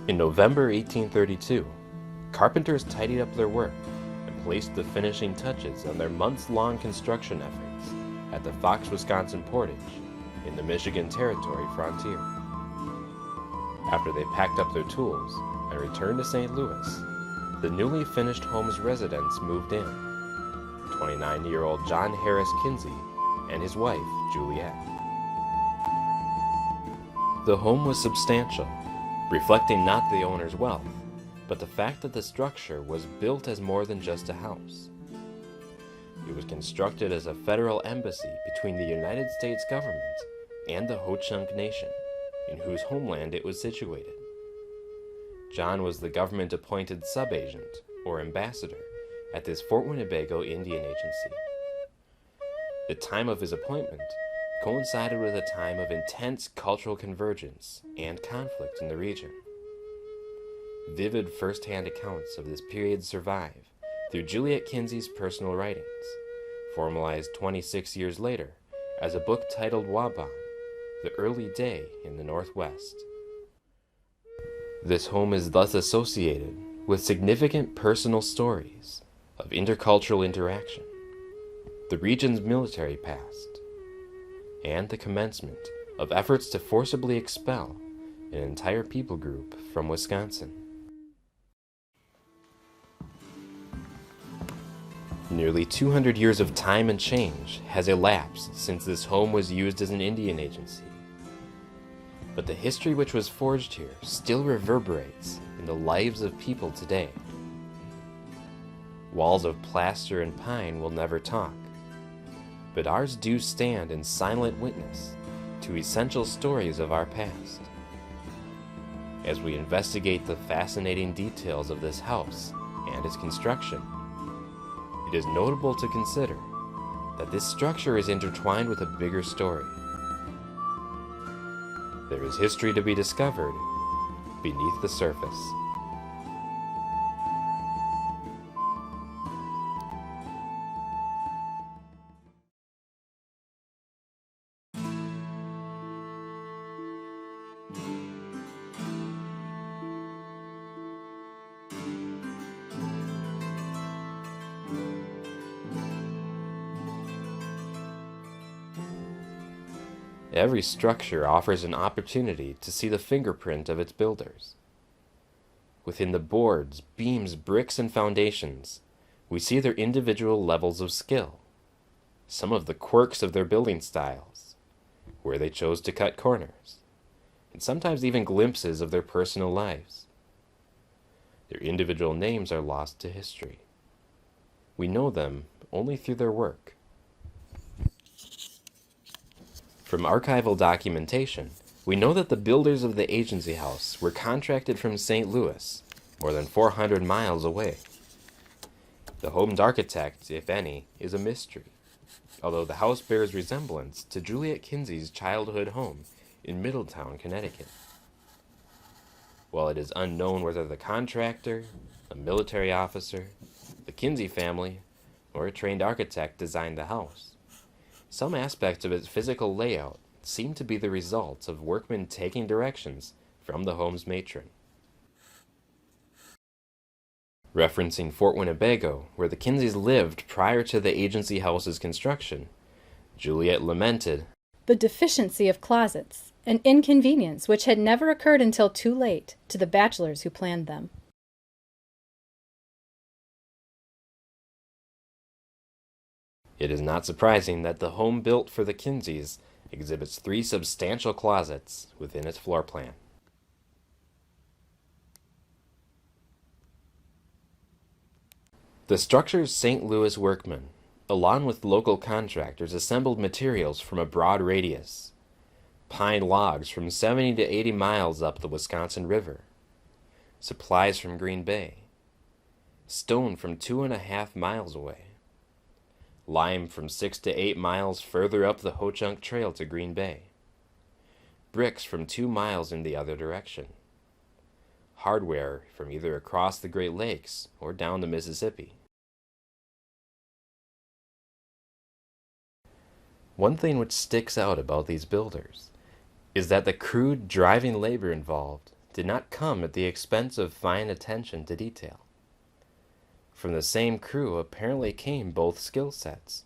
In November 1832, carpenters tidied up their work and placed the finishing touches on their months-long construction efforts at the Fox, Wisconsin portage in the Michigan Territory frontier. After they packed up their tools and returned to St. Louis, the newly finished home's residents moved in, 29-year-old John Harris Kinsey and his wife, Juliet. The home was substantial, reflecting not the owner's wealth, but the fact that the structure was built as more than just a house. It was constructed as a federal embassy between the United States government and the Ho-Chunk Nation, in whose homeland it was situated. John was the government-appointed sub-agent, or ambassador, at this Fort Winnebago Indian Agency. The time of his appointment coincided with a time of intense cultural convergence and conflict in the region. Vivid first-hand accounts of this period survive through Juliet Kinsey's personal writings, formalized 26 years later as a book titled Waban, The Early Day in the Northwest. This home is thus associated with significant personal stories of intercultural interaction, the region's military past, and the commencement of efforts to forcibly expel an entire people group from Wisconsin. Nearly 200 years of time and change has elapsed since this home was used as an Indian agency. But the history which was forged here still reverberates in the lives of people today. Walls of plaster and pine will never talk, but ours do stand in silent witness to essential stories of our past. As we investigate the fascinating details of this house and its construction, it is notable to consider that this structure is intertwined with a bigger story. There is history to be discovered beneath the surface. Every structure offers an opportunity to see the fingerprint of its builders. Within the boards, beams, bricks, and foundations, we see their individual levels of skill, some of the quirks of their building styles, where they chose to cut corners, and sometimes even glimpses of their personal lives. Their individual names are lost to history. We know them only through their work. From archival documentation, we know that the builders of the agency house were contracted from St. Louis, more than 400 miles away. The home's architect, if any, is a mystery, although the house bears resemblance to Juliet Kinsey's childhood home in Middletown, Connecticut. While it is unknown whether the contractor, a military officer, the Kinsey family, or a trained architect designed the house, some aspects of its physical layout seem to be the result of workmen taking directions from the home's matron. Referencing Fort Winnebago, where the Kinseys lived prior to the agency house's construction, Juliet lamented the deficiency of closets, an inconvenience which had never occurred until too late to the bachelors who planned them. It is not surprising that the home built for the Kinseys exhibits 3 substantial closets within its floor plan. The structure's St. Louis workmen, along with local contractors, assembled materials from a broad radius: pine logs from 70 to 80 miles up the Wisconsin River, supplies from Green Bay, stone from 2.5 miles away, lime from 6 to 8 miles further up the Ho-Chunk Trail to Green Bay, bricks from 2 miles in the other direction, hardware from either across the Great Lakes or down the Mississippi. One thing which sticks out about these builders is that the crude driving labor involved did not come at the expense of fine attention to detail. From the same crew apparently came both skill sets.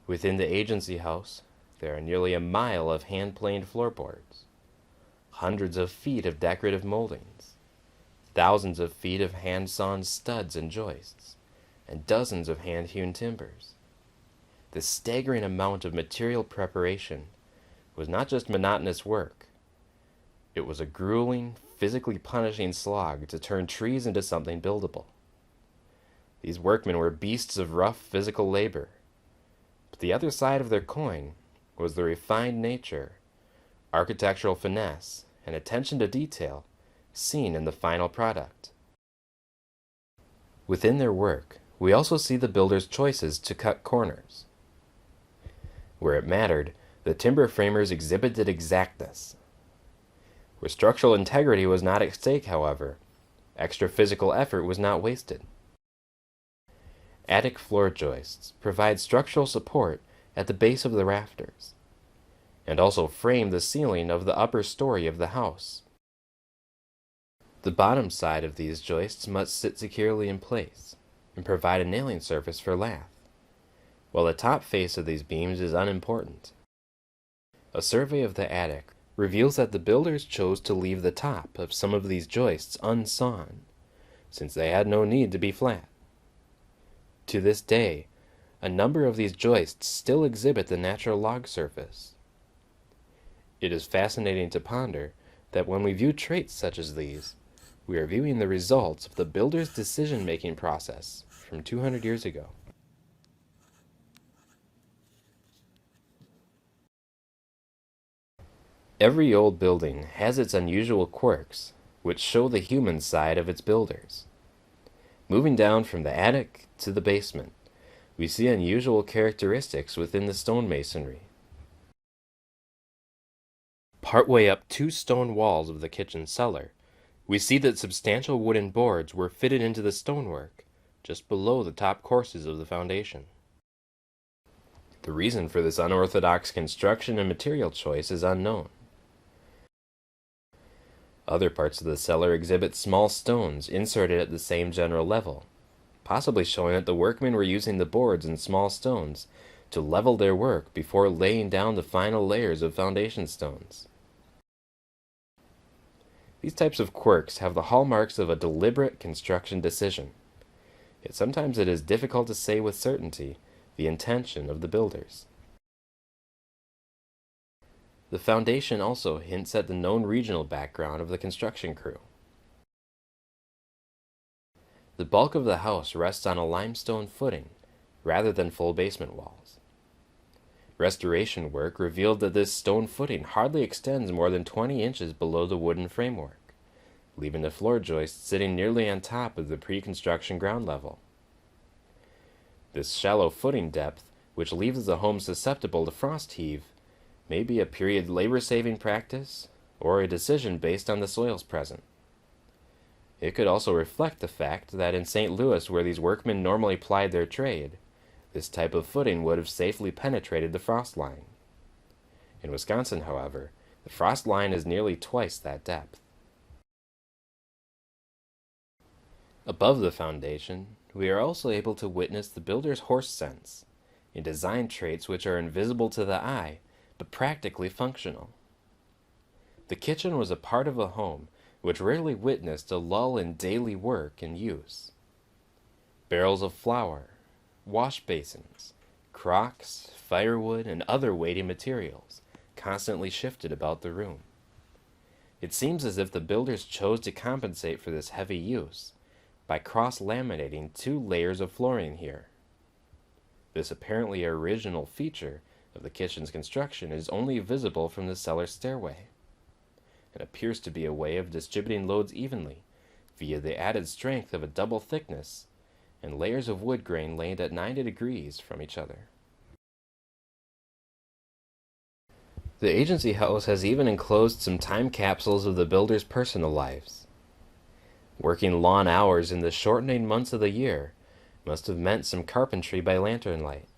Within the agency house, there are nearly a mile of hand-planed floorboards, hundreds of feet of decorative moldings, thousands of feet of hand-sawn studs and joists, and dozens of hand-hewn timbers. This staggering amount of material preparation was not just monotonous work. It was a grueling, physically punishing slog to turn trees into something buildable. These workmen were beasts of rough physical labor, but the other side of their coin was the refined nature, architectural finesse, and attention to detail seen in the final product. Within their work, we also see the builders' choices to cut corners. Where it mattered, the timber framers exhibited exactness. Where structural integrity was not at stake, however, extra physical effort was not wasted. Attic floor joists provide structural support at the base of the rafters, and also frame the ceiling of the upper story of the house. The bottom side of these joists must sit securely in place and provide a nailing surface for lath, while the top face of these beams is unimportant. A survey of the attic reveals that the builders chose to leave the top of some of these joists unsawn, since they had no need to be flat. To this day, a number of these joists still exhibit the natural log surface. It is fascinating to ponder that when we view traits such as these, we are viewing the results of the builder's decision-making process from 200 years ago. Every old building has its unusual quirks, which show the human side of its builders. Moving down from the attic to the basement, we see unusual characteristics within the stonemasonry. Partway up 2 stone walls of the kitchen cellar, we see that substantial wooden boards were fitted into the stonework, just below the top courses of the foundation. The reason for this unorthodox construction and material choice is unknown. Other parts of the cellar exhibit small stones inserted at the same general level, possibly showing that the workmen were using the boards and small stones to level their work before laying down the final layers of foundation stones. These types of quirks have the hallmarks of a deliberate construction decision, yet sometimes it is difficult to say with certainty the intention of the builders. The foundation also hints at the known regional background of the construction crew. The bulk of the house rests on a limestone footing rather than full basement walls. Restoration work revealed that this stone footing hardly extends more than 20 inches below the wooden framework, leaving the floor joist sitting nearly on top of the pre-construction ground level. This shallow footing depth, which leaves the home susceptible to frost heave, may be a period labor-saving practice or a decision based on the soils present. It could also reflect the fact that in St. Louis, where these workmen normally plied their trade, this type of footing would have safely penetrated the frost line. In Wisconsin, however, the frost line is nearly twice that depth. Above the foundation, we are also able to witness the builder's horse sense in design traits which are invisible to the eye, but practically functional. The kitchen was a part of a home which rarely witnessed a lull in daily work and use. Barrels of flour, wash basins, crocks, firewood, and other weighty materials constantly shifted about the room. It seems as if the builders chose to compensate for this heavy use by cross-laminating 2 layers of flooring here. This apparently original feature of the kitchen's construction is only visible from the cellar stairway. It appears to be a way of distributing loads evenly via the added strength of a double thickness and layers of wood grain laid at 90 degrees from each other. The agency house has even enclosed some time capsules of the builders' personal lives. Working long hours in the shortening months of the year must have meant some carpentry by lantern light.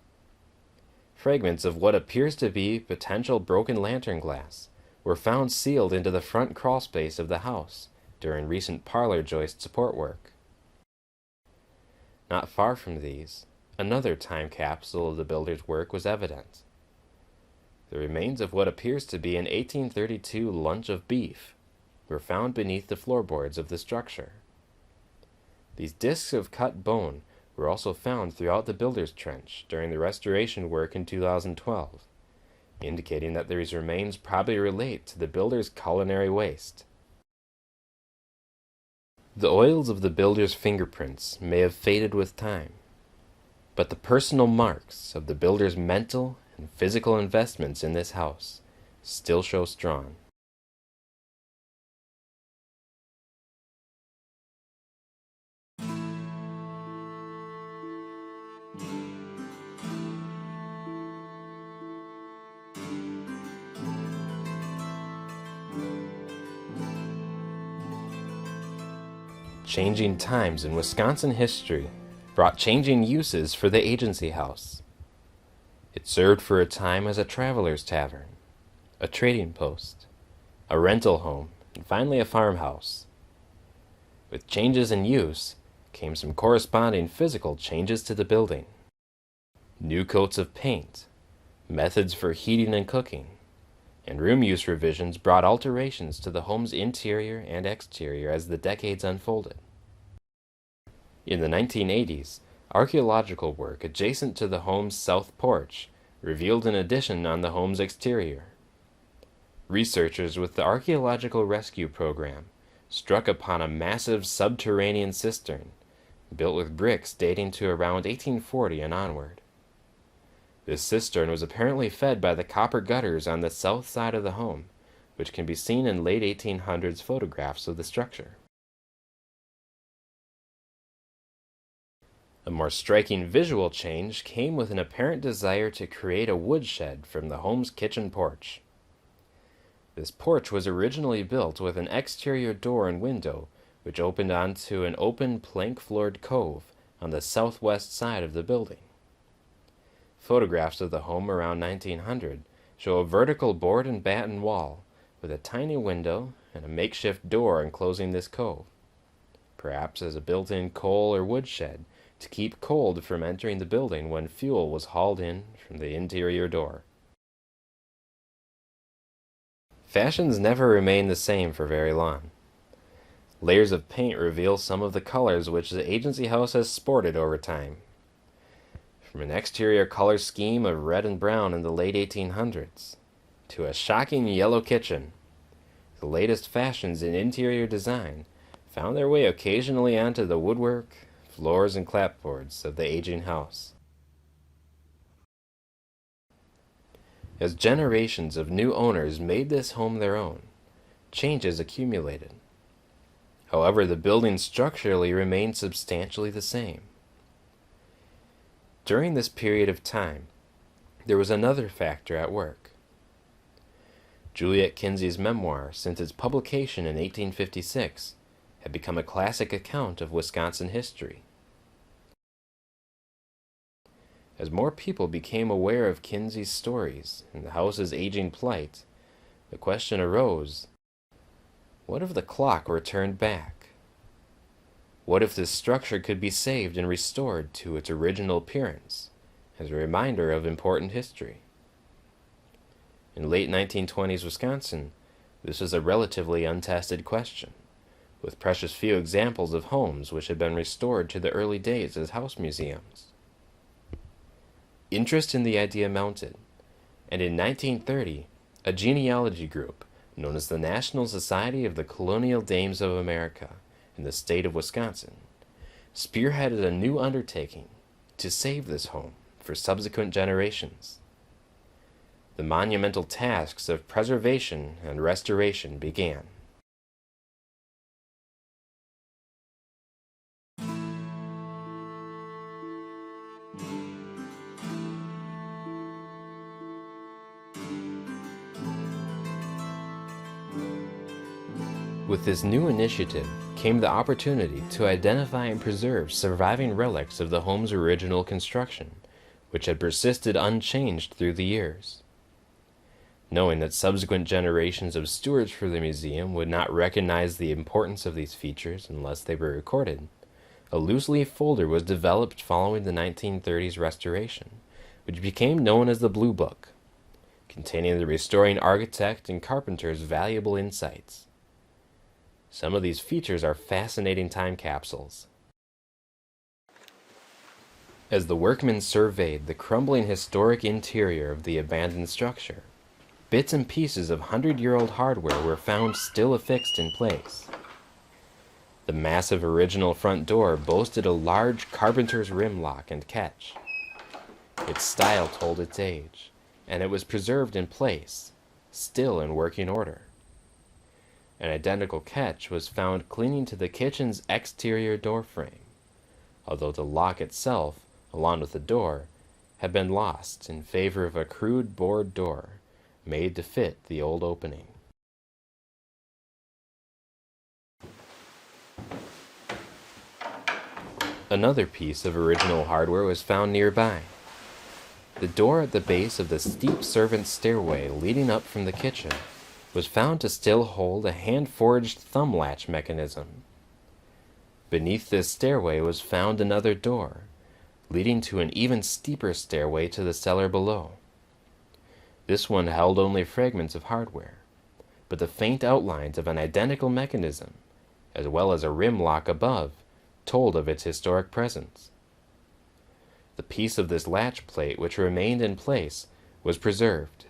Fragments of what appears to be potential broken lantern glass were found sealed into the front crawl space of the house during recent parlor joist support work. Not far from these, another time capsule of the builder's work was evident. The remains of what appears to be an 1832 lunch of beef were found beneath the floorboards of the structure. These discs of cut bone were also found throughout the builder's trench during the restoration work in 2012, indicating that these remains probably relate to the builder's culinary waste. The oils of the builder's fingerprints may have faded with time, but the personal marks of the builder's mental and physical investments in this house still show strong. Changing times in Wisconsin history brought changing uses for the agency house. It served for a time as a traveler's tavern, a trading post, a rental home, and finally a farmhouse. With changes in use came some corresponding physical changes to the building. New coats of paint, methods for heating and cooking, and room use revisions brought alterations to the home's interior and exterior as the decades unfolded. In the 1980s, archaeological work adjacent to the home's south porch revealed an addition on the home's exterior. Researchers with the Archaeological Rescue Program struck upon a massive subterranean cistern built with bricks dating to around 1840 and onward. This cistern was apparently fed by the copper gutters on the south side of the home, which can be seen in late 1800s photographs of the structure. A more striking visual change came with an apparent desire to create a woodshed from the home's kitchen porch. This porch was originally built with an exterior door and window which opened onto an open plank-floored cove on the southwest side of the building. Photographs of the home around 1900 show a vertical board and batten wall with a tiny window and a makeshift door enclosing this cove, perhaps as a built-in coal or wood shed to keep cold from entering the building when fuel was hauled in from the interior door. Fashions never remain the same for very long. Layers of paint reveal some of the colors which the agency house has sported over time. From an exterior color scheme of red and brown in the late 1800s, to a shocking yellow kitchen, the latest fashions in interior design found their way occasionally onto the woodwork, floors, and clapboards of the aging house. As generations of new owners made this home their own, changes accumulated. However, the building structurally remained substantially the same. During this period of time, there was another factor at work. Juliet Kinsey's memoir, since its publication in 1856, had become a classic account of Wisconsin history. As more people became aware of Kinsey's stories and the house's aging plight, the question arose, what if the clock were turned back? What if this structure could be saved and restored to its original appearance, as a reminder of important history? In late 1920s Wisconsin, this was a relatively untested question, with precious few examples of homes which had been restored to the early days as house museums. Interest in the idea mounted, and in 1930, a genealogy group known as the National Society of the Colonial Dames of America in the state of Wisconsin spearheaded a new undertaking to save this home for subsequent generations. The monumental tasks of preservation and restoration began. With this new initiative came the opportunity to identify and preserve surviving relics of the home's original construction, which had persisted unchanged through the years. Knowing that subsequent generations of stewards for the museum would not recognize the importance of these features unless they were recorded, a loose-leaf folder was developed following the 1930s restoration, which became known as the Blue Book, containing the restoring architect and carpenter's valuable insights. Some of these features are fascinating time capsules. As the workmen surveyed the crumbling historic interior of the abandoned structure, bits and pieces of 100-year-old hardware were found still affixed in place. The massive original front door boasted a large carpenter's rim lock and catch. Its style told its age, and it was preserved in place, still in working order. An identical catch was found clinging to the kitchen's exterior door frame, although the lock itself, along with the door, had been lost in favor of a crude board door made to fit the old opening. Another piece of original hardware was found nearby. The door at the base of the steep servants' stairway leading up from the kitchen was found to still hold a hand-forged thumb latch mechanism. Beneath this stairway was found another door, leading to an even steeper stairway to the cellar below. This one held only fragments of hardware, but the faint outlines of an identical mechanism, as well as a rim lock above, told of its historic presence. The piece of this latch plate which remained in place was preserved,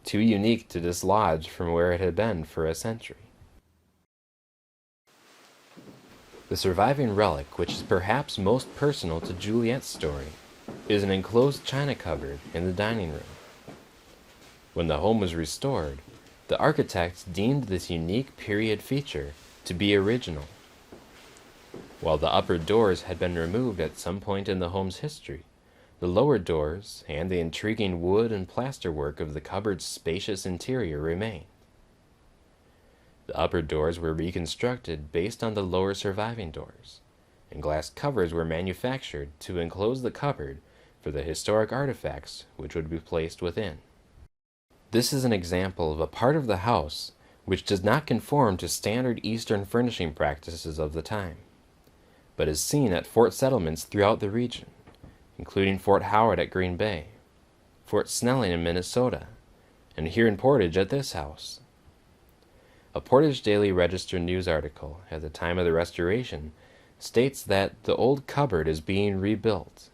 too unique to dislodge from where it had been for a century. The surviving relic, which is perhaps most personal to Juliet's story, is an enclosed china cupboard in the dining room. When the home was restored, the architects deemed this unique period feature to be original. While the upper doors had been removed at some point in the home's history, the lower doors and the intriguing wood and plaster work of the cupboard's spacious interior remain. The upper doors were reconstructed based on the lower surviving doors, and glass covers were manufactured to enclose the cupboard for the historic artifacts which would be placed within. This is an example of a part of the house which does not conform to standard Eastern furnishing practices of the time, but is seen at fort settlements throughout the region, including Fort Howard at Green Bay, Fort Snelling in Minnesota, and here in Portage at this house. A Portage Daily Register news article at the time of the restoration states that the old cupboard is being rebuilt,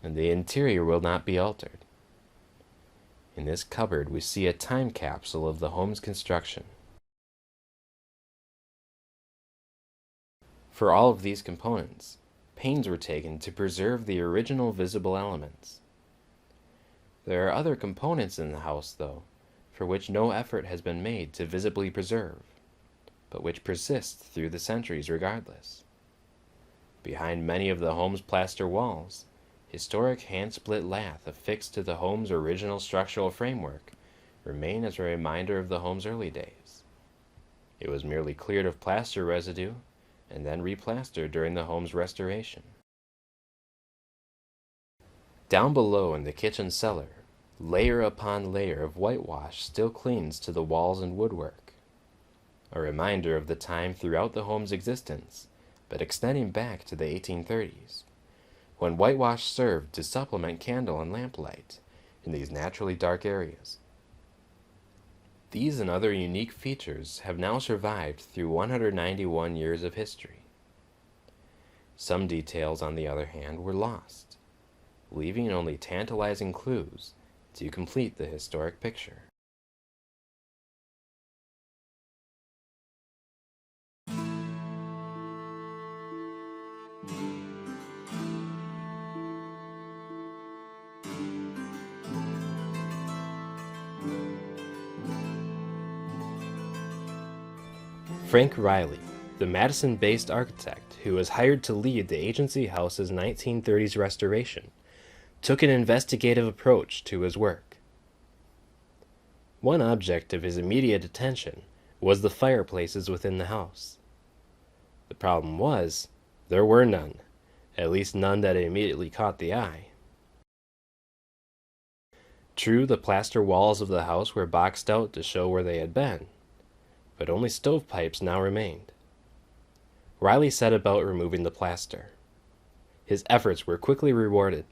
and the interior will not be altered. In this cupboard we see a time capsule of the home's construction. For all of these components, pains were taken to preserve the original visible elements. There are other components in the house, though, for which no effort has been made to visibly preserve, but which persist through the centuries regardless. Behind many of the home's plaster walls, historic hand-split lath affixed to the home's original structural framework remain as a reminder of the home's early days. It was merely cleared of plaster residue and then replastered during the home's restoration. Down below in the kitchen cellar, layer upon layer of whitewash still clings to the walls and woodwork, a reminder of the time throughout the home's existence, but extending back to the 1830s, when whitewash served to supplement candle and lamplight in these naturally dark areas. These and other unique features have now survived through 191 years of history. Some details, on the other hand, were lost, leaving only tantalizing clues to complete the historic picture. Frank Riley, the Madison-based architect who was hired to lead the Agency House's 1930s restoration, took an investigative approach to his work. One object of his immediate attention was the fireplaces within the house. The problem was, there were none, at least none that immediately caught the eye. True, the plaster walls of the house were boxed out to show where they had been, but only stovepipes now remained. Riley set about removing the plaster. His efforts were quickly rewarded.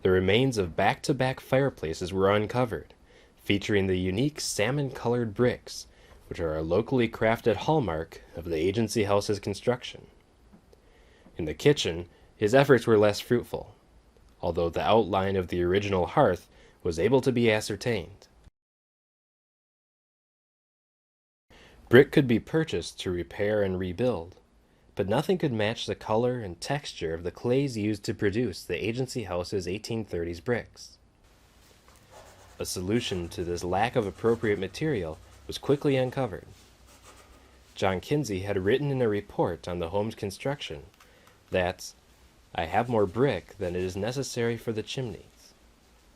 The remains of back-to-back fireplaces were uncovered, featuring the unique salmon-colored bricks, which are a locally crafted hallmark of the agency house's construction. In the kitchen, his efforts were less fruitful, although the outline of the original hearth was able to be ascertained. Brick could be purchased to repair and rebuild, but nothing could match the color and texture of the clays used to produce the agency house's 1830s bricks. A solution to this lack of appropriate material was quickly uncovered. John Kinsey had written in a report on the home's construction that, "I have more brick than it is necessary for the chimneys.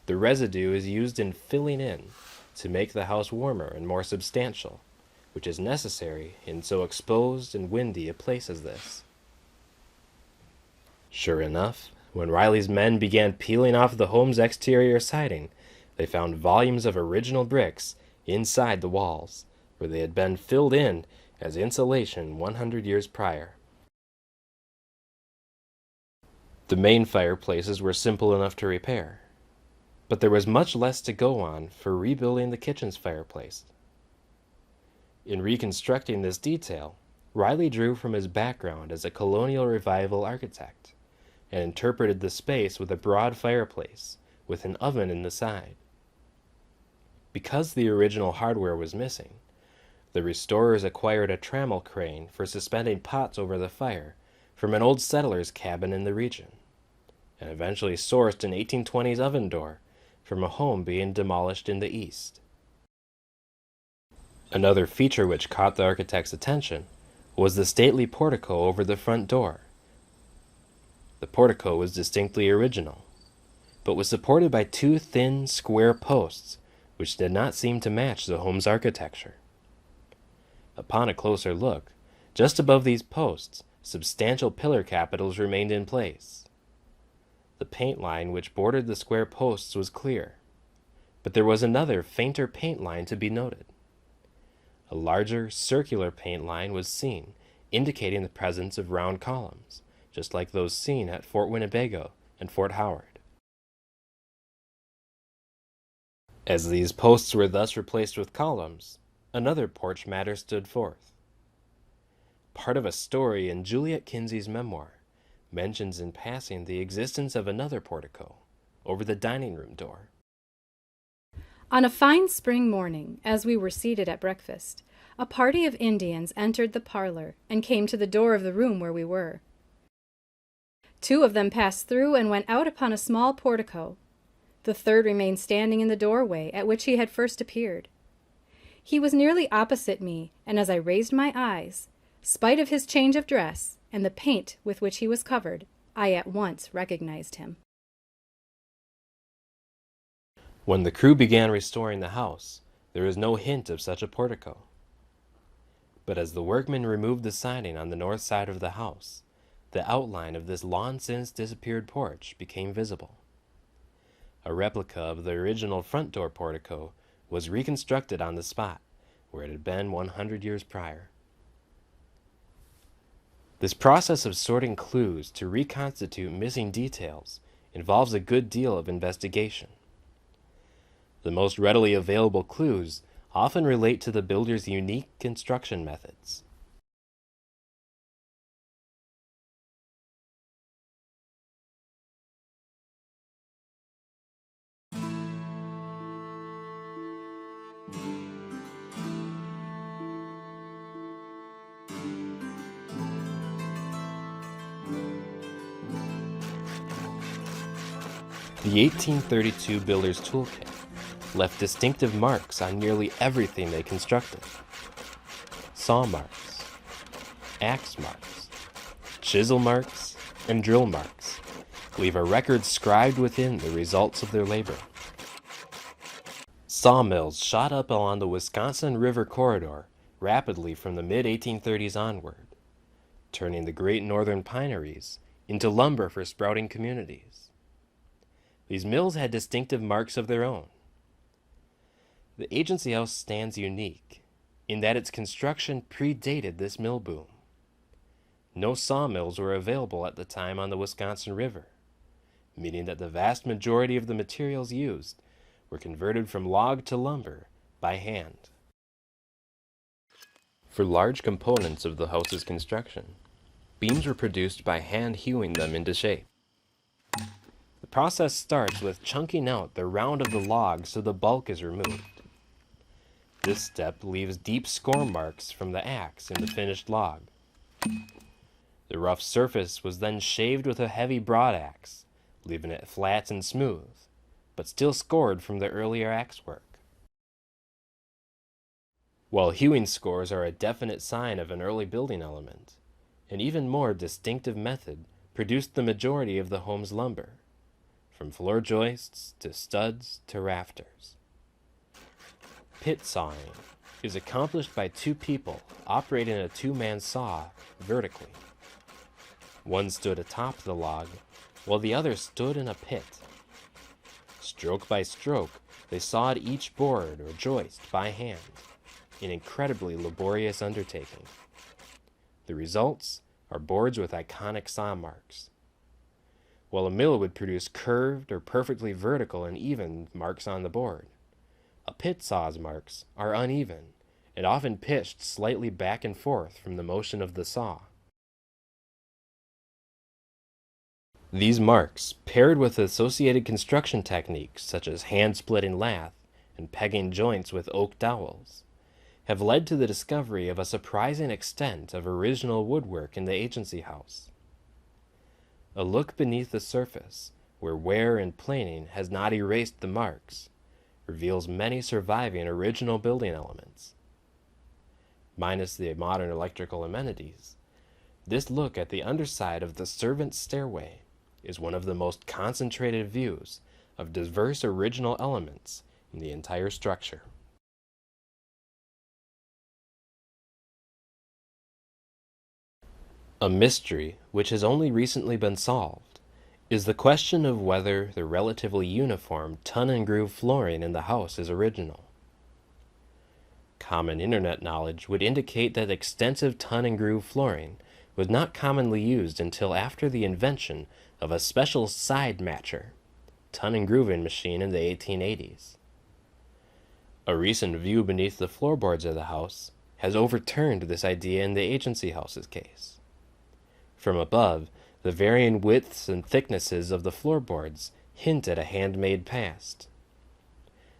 The residue is used in filling in to make the house warmer and more substantial, which is necessary in so exposed and windy a place as this." Sure enough, when Riley's men began peeling off the home's exterior siding, they found volumes of original bricks inside the walls, where they had been filled in as insulation 100 years prior. The main fireplaces were simple enough to repair, but there was much less to go on for rebuilding the kitchen's fireplace. In reconstructing this detail, Riley drew from his background as a colonial revival architect and interpreted the space with a broad fireplace with an oven in the side. Because the original hardware was missing, the restorers acquired a trammel crane for suspending pots over the fire from an old settler's cabin in the region, and eventually sourced an 1820s oven door from a home being demolished in the east. Another feature which caught the architect's attention was the stately portico over the front door. The portico was distinctly original, but was supported by two thin, square posts which did not seem to match the home's architecture. Upon a closer look, just above these posts, substantial pillar capitals remained in place. The paint line which bordered the square posts was clear, but there was another, fainter paint line to be noted. A larger, circular paint line was seen, indicating the presence of round columns, just like those seen at Fort Winnebago and Fort Howard. As these posts were thus replaced with columns, another porch matter stood forth. Part of a story in Juliet Kinsey's memoir mentions in passing the existence of another portico over the dining room door. On a fine spring morning, as we were seated at breakfast, a party of Indians entered the parlor and came to the door of the room where we were. Two of them passed through and went out upon a small portico. The third remained standing in the doorway at which he had first appeared. He was nearly opposite me, and as I raised my eyes, spite of his change of dress and the paint with which he was covered, I at once recognized him. When the crew began restoring the house, there was no hint of such a portico. But as the workmen removed the siding on the north side of the house, the outline of this long-since disappeared porch became visible. A replica of the original front door portico was reconstructed on the spot where it had been 100 years prior. This process of sorting clues to reconstitute missing details involves a good deal of investigation. The most readily available clues often relate to the builder's unique construction methods. The 1832 Builder's Toolkit left distinctive marks on nearly everything they constructed. Saw marks, axe marks, chisel marks, and drill marks leave a record scribed within the results of their labor. Sawmills shot up along the Wisconsin River corridor rapidly from the mid-1830s onward, turning the great northern pineries into lumber for sprouting communities. These mills had distinctive marks of their own. The agency house stands unique in that its construction predated this mill boom. No sawmills were available at the time on the Wisconsin River, meaning that the vast majority of the materials used were converted from log to lumber by hand. For large components of the house's construction, beams were produced by hand hewing them into shape. The process starts with chunking out the round of the log so the bulk is removed. This step leaves deep score marks from the axe in the finished log. The rough surface was then shaved with a heavy broadaxe, leaving it flat and smooth, but still scored from the earlier axe work. While hewing scores are a definite sign of an early building element, an even more distinctive method produced the majority of the home's lumber, from floor joists to studs to rafters. Pit sawing is accomplished by two people operating a two-man saw vertically. One stood atop the log, while the other stood in a pit. Stroke by stroke, they sawed each board or joist by hand, an incredibly laborious undertaking. The results are boards with iconic saw marks. While a mill would produce curved or perfectly vertical and even marks on the board, a pit saw's marks are uneven and often pitched slightly back and forth from the motion of the saw. These marks, paired with associated construction techniques such as hand-splitting lath and pegging joints with oak dowels, have led to the discovery of a surprising extent of original woodwork in the agency house. A look beneath the surface, where wear and planing has not erased the marks, reveals many surviving original building elements. Minus the modern electrical amenities, this look at the underside of the servants' stairway is one of the most concentrated views of diverse original elements in the entire structure. A mystery which has only recently been solved is the question of whether the relatively uniform ton and groove flooring in the house is original. Common internet knowledge would indicate that extensive ton and groove flooring was not commonly used until after the invention of a special side matcher, ton and grooving machine in the 1880s. A recent view beneath the floorboards of the house has overturned this idea in the agency house's case. From above, the varying widths and thicknesses of the floorboards hint at a handmade past.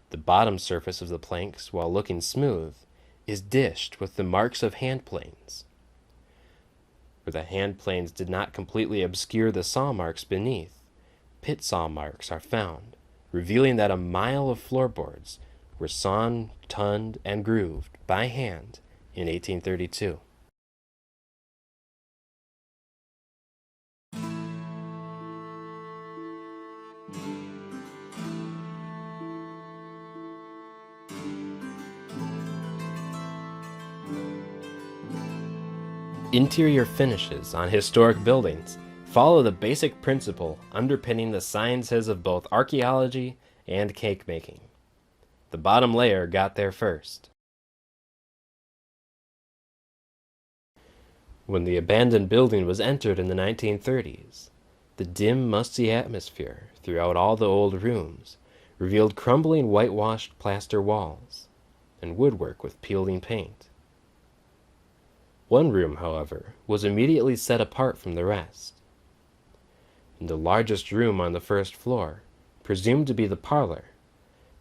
The bottom surface of the planks, while looking smooth, is dished with the marks of hand planes. Where the hand planes did not completely obscure the saw marks beneath, pit saw marks are found, revealing that a mile of floorboards were sawn, tonned, and grooved by hand in 1832. Interior finishes on historic buildings follow the basic principle underpinning the sciences of both archaeology and cake making. The bottom layer got there first. When the abandoned building was entered in the 1930s, the dim, musty atmosphere throughout all the old rooms revealed crumbling whitewashed plaster walls and woodwork with peeling paint. One room, however, was immediately set apart from the rest. In the largest room on the first floor, presumed to be the parlor,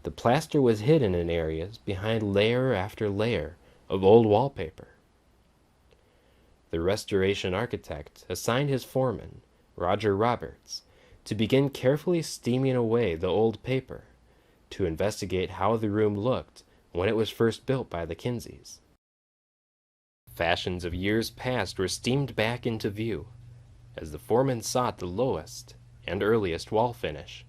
the plaster was hidden in areas behind layer after layer of old wallpaper. The restoration architect assigned his foreman, Roger Roberts, to begin carefully steaming away the old paper to investigate how the room looked when it was first built by the Kinseys. Fashions of years past were steamed back into view as the foreman sought the lowest and earliest wall finish.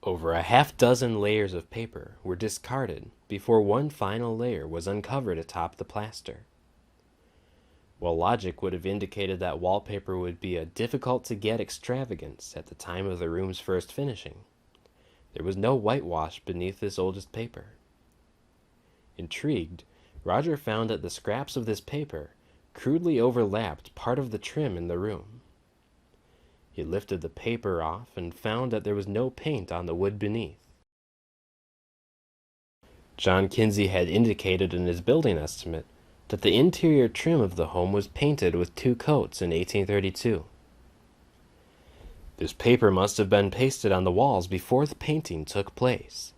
Over a half-dozen layers of paper were discarded before one final layer was uncovered atop the plaster. While logic would have indicated that wallpaper would be a difficult-to-get extravagance at the time of the room's first finishing, there was no whitewash beneath this oldest paper. Intrigued, Roger found that the scraps of this paper crudely overlapped part of the trim in the room. He lifted the paper off and found that there was no paint on the wood beneath. John Kinsey had indicated in his building estimate that the interior trim of the home was painted with 2 coats in 1832. This paper must have been pasted on the walls before the painting took place.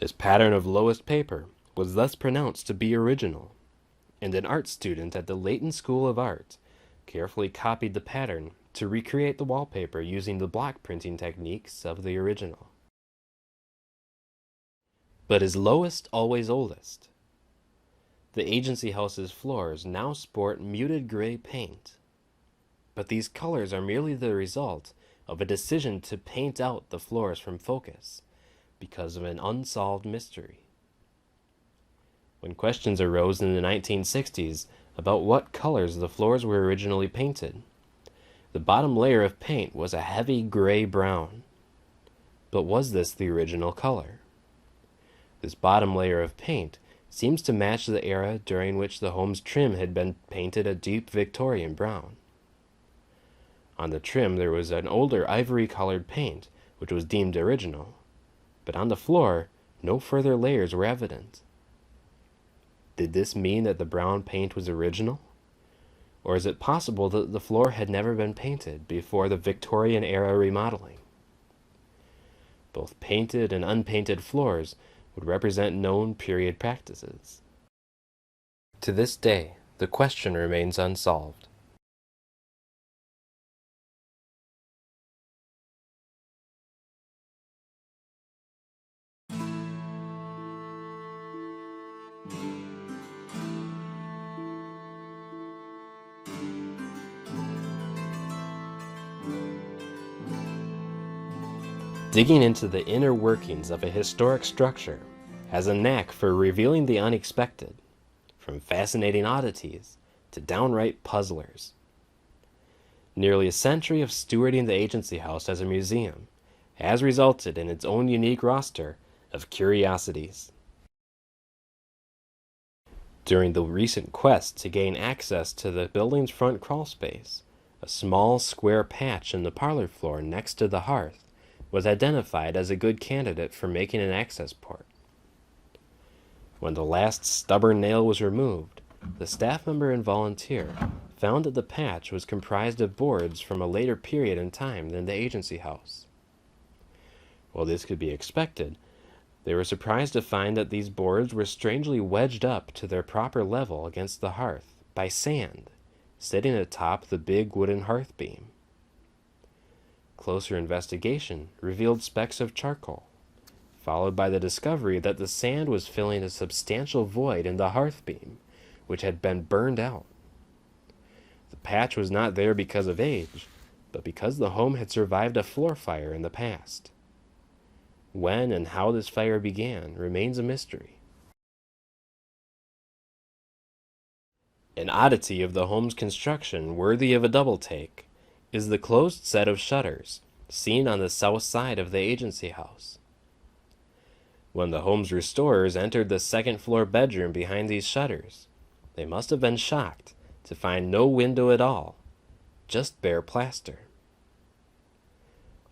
This pattern of lowest paper was thus pronounced to be original, and an art student at the Leighton School of Art carefully copied the pattern to recreate the wallpaper using the block printing techniques of the original. But is lowest always oldest? The agency house's floors now sport muted gray paint, but these colors are merely the result of a decision to paint out the floors from focus because of an unsolved mystery. When questions arose in the 1960s about what colors the floors were originally painted, the bottom layer of paint was a heavy gray-brown. But was this the original color? This bottom layer of paint seems to match the era during which the home's trim had been painted a deep Victorian brown. On the trim there was an older ivory-colored paint, which was deemed original, but on the floor no further layers were evident. Did this mean that the brown paint was original? Or is it possible that the floor had never been painted before the Victorian-era remodeling? Both painted and unpainted floors would represent known period practices. To this day, the question remains unsolved. Digging into the inner workings of a historic structure has a knack for revealing the unexpected, from fascinating oddities to downright puzzlers. Nearly a century of stewarding the agency house as a museum has resulted in its own unique roster of curiosities. During the recent quest to gain access to the building's front crawl space, a small square patch in the parlor floor next to the hearth was identified as a good candidate for making an access port. When the last stubborn nail was removed, the staff member and volunteer found that the patch was comprised of boards from a later period in time than the agency house. While this could be expected, they were surprised to find that these boards were strangely wedged up to their proper level against the hearth by sand, sitting atop the big wooden hearth beam. Closer investigation revealed specks of charcoal, followed by the discovery that the sand was filling a substantial void in the hearth beam, which had been burned out. The patch was not there because of age, but because the home had survived a floor fire in the past. When and how this fire began remains a mystery. An oddity of the home's construction worthy of a double take is the closed set of shutters seen on the south side of the agency house. When the home's restorers entered the second-floor bedroom behind these shutters, they must have been shocked to find no window at all, just bare plaster.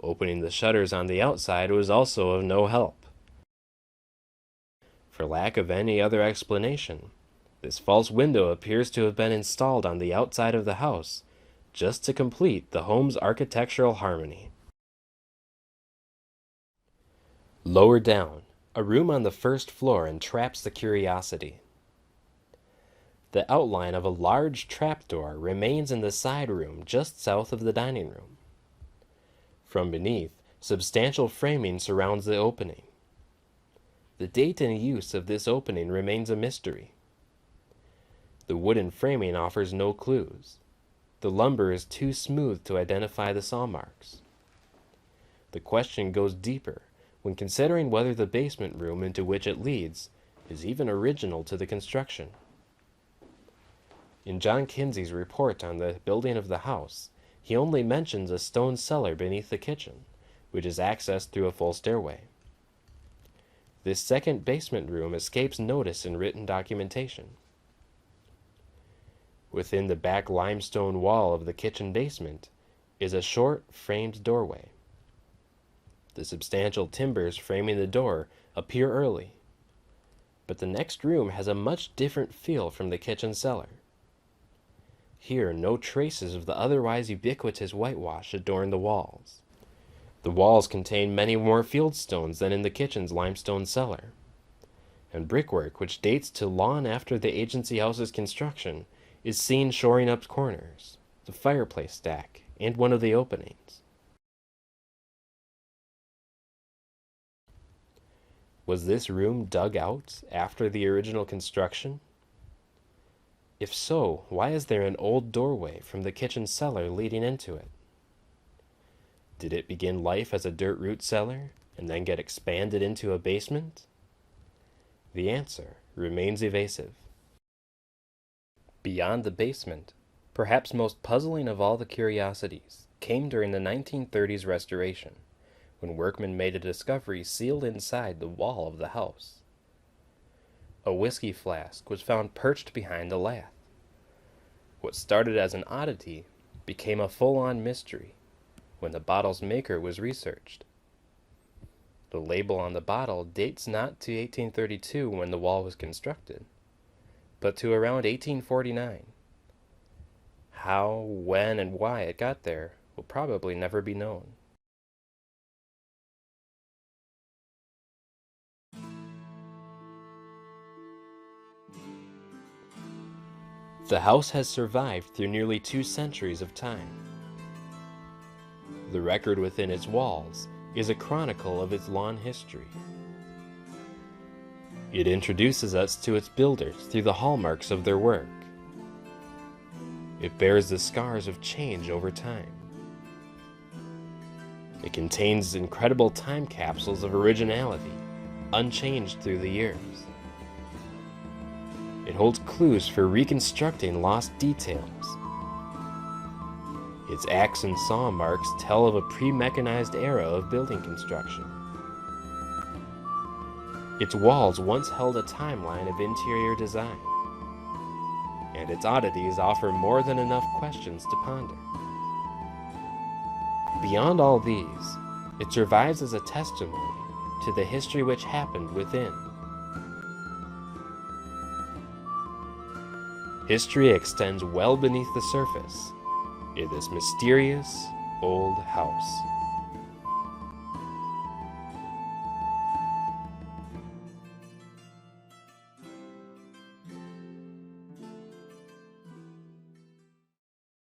Opening the shutters on the outside was also of no help. For lack of any other explanation, this false window appears to have been installed on the outside of the house just to complete the home's architectural harmony. Lower down, a room on the first floor entraps the curiosity. The outline of a large trapdoor remains in the side room just south of the dining room. From beneath, substantial framing surrounds the opening. The date and use of this opening remains a mystery. The wooden framing offers no clues. The lumber is too smooth to identify the saw marks. the question goes deeper when considering whether the basement room into which it leads is even original to the construction. In John Kinsey's report on the building of the house, he only mentions a stone cellar beneath the kitchen, which is accessed through a full stairway. This second basement room escapes notice in written documentation. Within the back limestone wall of the kitchen basement is a short, framed doorway. The substantial timbers framing the door appear early, but the next room has a much different feel from the kitchen cellar. Here, no traces of the otherwise ubiquitous whitewash adorn the walls. The walls contain many more fieldstones than in the kitchen's limestone cellar, and brickwork which dates to long after the agency house's construction is seen shoring up corners, the fireplace stack, and one of the openings. Was this room dug out after the original construction? If so, why is there an old doorway from the kitchen cellar leading into it? Did it begin life as a dirt root cellar and then get expanded into a basement? The answer remains evasive. Beyond the basement, perhaps most puzzling of all the curiosities came during the 1930s restoration, when workmen made a discovery sealed inside the wall of the house. A whiskey flask was found perched behind a lath. What started as an oddity became a full-on mystery when the bottle's maker was researched. The label on the bottle dates not to 1832 when the wall was constructed, but to around 1849. How, when, and why it got there will probably never be known. The house has survived through nearly 2 centuries of time. The record within its walls is a chronicle of its long history. It introduces us to its builders through the hallmarks of their work. It bears the scars of change over time. It contains incredible time capsules of originality, unchanged through the years. It holds clues for reconstructing lost details. Its axe and saw marks tell of a pre-mechanized era of building construction. Its walls once held a timeline of interior design, and its oddities offer more than enough questions to ponder. Beyond all these, it survives as a testimony to the history which happened within. History extends well beneath the surface in this mysterious old house.